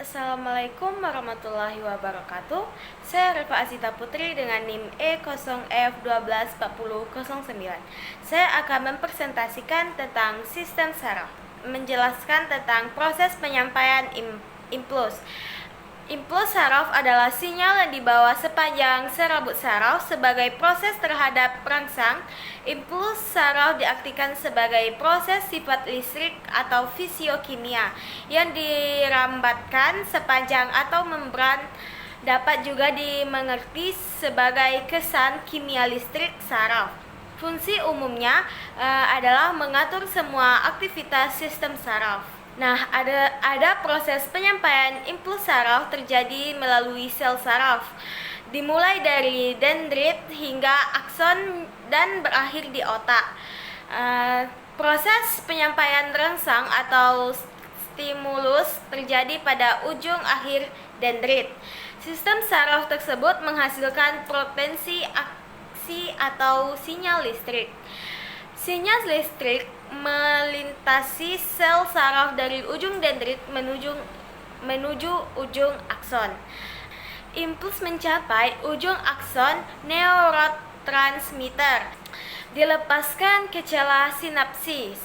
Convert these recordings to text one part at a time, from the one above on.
Assalamualaikum warahmatullahi wabarakatuh. Saya Rifa Asita Putri dengan NIM E0F124009. Saya akan mempresentasikan tentang sistem saraf, menjelaskan tentang proses penyampaian impuls. Impuls saraf adalah sinyal yang dibawa sepanjang serabut saraf sebagai proses terhadap perangsang. Impuls saraf diartikan sebagai proses sifat listrik atau fisiokimia yang dirambatkan sepanjang atau membran. Dapat juga dimengerti sebagai kesan kimia listrik saraf. Fungsi umumnya adalah mengatur semua aktivitas sistem saraf. Nah, ada proses penyampaian impuls saraf terjadi melalui sel saraf, dimulai dari dendrit hingga akson dan berakhir di otak. Proses penyampaian rangsang atau stimulus terjadi pada ujung akhir dendrit. Sistem saraf tersebut menghasilkan potensi aksi atau sinyal listrik. Sinyal listrik melintasi sel saraf dari ujung dendrit menuju ujung akson. Impuls mencapai ujung akson neurotransmitter, dilepaskan ke celah sinapsis.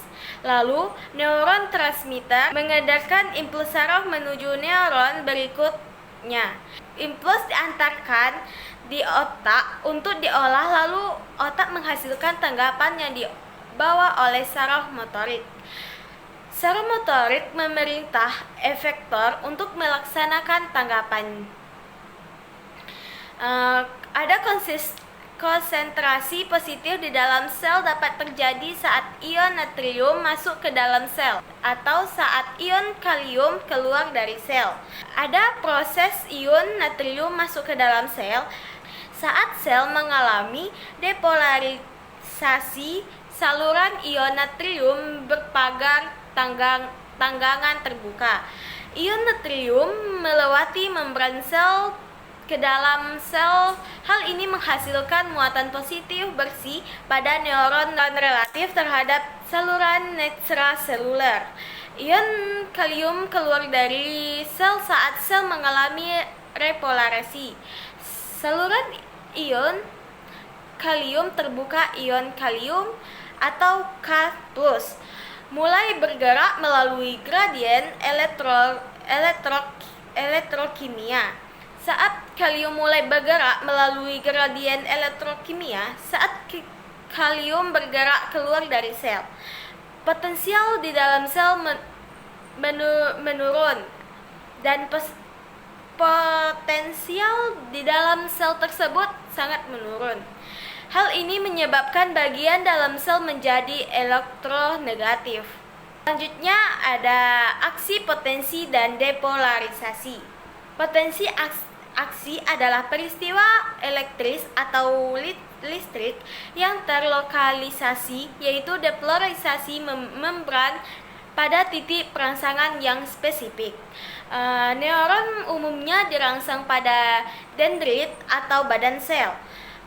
Lalu, neuron transmitter mengedarkan impuls saraf menuju neuron berikutnya. Impuls diantarkan di otak untuk diolah, lalu otak menghasilkan tanggapan yang dibawa oleh saraf motorik. Saraf motorik memerintah efektor untuk melaksanakan tanggapan. Ada konsentrasi positif di dalam sel dapat terjadi saat ion natrium masuk ke dalam sel atau saat ion kalium keluar dari sel. Ada proses ion natrium masuk ke dalam sel saat sel mengalami depolarisasi. Saluran ion natrium berpagar tanggangan terbuka. Ion natrium melewati membran sel ke dalam sel. Hal ini menghasilkan muatan positif bersih pada neuron dan relatif terhadap saluran ekstraseluler. Ion kalium keluar dari sel saat sel mengalami repolarisasi. Saluran ion kalium terbuka, ion kalium atau K+, mulai bergerak melalui gradien elektrokimia. Saat kalium mulai bergerak melalui gradien elektrokimia, saat kalium bergerak keluar dari sel, potensial di dalam sel menurun dan potensial di dalam sel tersebut sangat menurun. Hal ini menyebabkan bagian dalam sel menjadi elektronegatif. Selanjutnya ada aksi, potensi, dan depolarisasi. Potensi aksi adalah peristiwa elektris atau listrik yang terlokalisasi, yaitu depolarisasi membran pada titik perangsangan yang spesifik. Neuron umumnya dirangsang pada dendrit atau badan sel.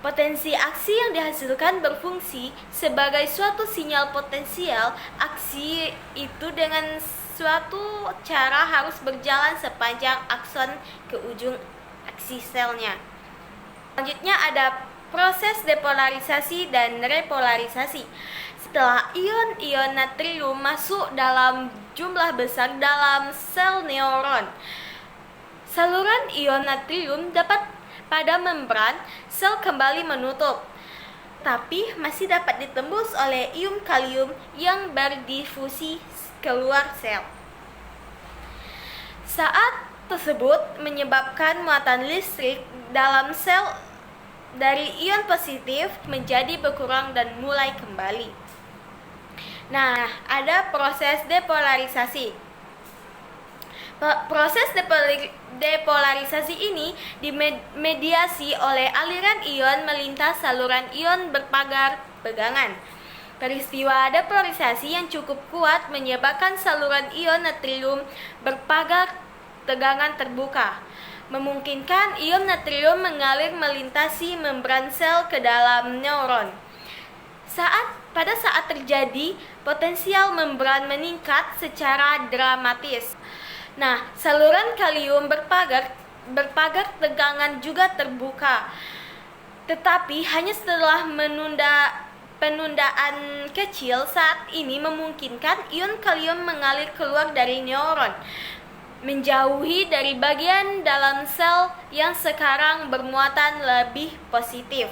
Potensi aksi yang dihasilkan berfungsi sebagai suatu sinyal potensial. Aksi itu dengan suatu cara harus berjalan sepanjang akson ke ujung aksi selnya. Selanjutnya ada proses depolarisasi dan repolarisasi. Setelah ion-ion natrium masuk dalam jumlah besar dalam sel neuron, saluran ion natrium dapat pada membran sel kembali menutup, tapi masih dapat ditembus oleh ion kalium yang berdifusi keluar sel. Saat tersebut menyebabkan muatan listrik dalam sel dari ion positif menjadi berkurang dan mulai kembali. Nah, ada proses depolarisasi. Proses depolarisasi ini dimediasi oleh aliran ion melintas saluran ion berpagar pegangan. Peristiwa depolarisasi yang cukup kuat menyebabkan saluran ion natrium berpagar tegangan terbuka, memungkinkan ion natrium mengalir melintasi membran sel ke dalam neuron. Pada saat terjadi, potensial membran meningkat secara dramatis. Nah, saluran kalium berpagar tegangan juga terbuka. Tetapi hanya setelah penundaan kecil saat ini memungkinkan ion kalium mengalir keluar dari neuron, menjauhi dari bagian dalam sel yang sekarang bermuatan lebih positif,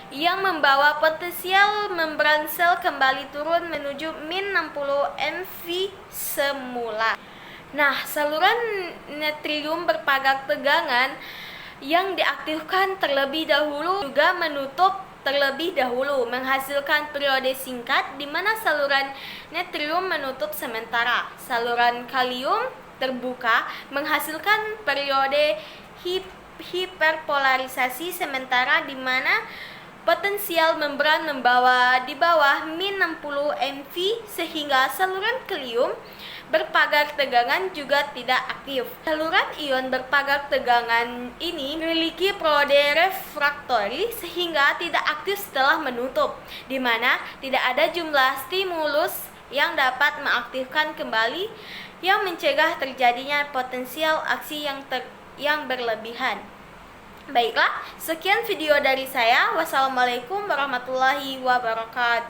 yang membawa potensial membran sel kembali turun menuju min 60 MV semula. Nah, saluran natrium berpagar tegangan yang diaktifkan terlebih dahulu juga menutup terlebih dahulu, menghasilkan periode singkat di mana saluran natrium menutup sementara. Saluran kalium terbuka menghasilkan periode hiperpolarisasi sementara di mana potensial membran di bawah min 60 MV sehingga saluran kalium berpagar tegangan juga tidak aktif. Saluran ion berpagar tegangan ini memiliki periode refraktori sehingga tidak aktif setelah menutup, di mana tidak ada jumlah stimulus yang dapat mengaktifkan kembali yang mencegah terjadinya potensial aksi yang berlebihan. Baiklah, sekian video dari saya. Wassalamualaikum warahmatullahi wabarakatuh.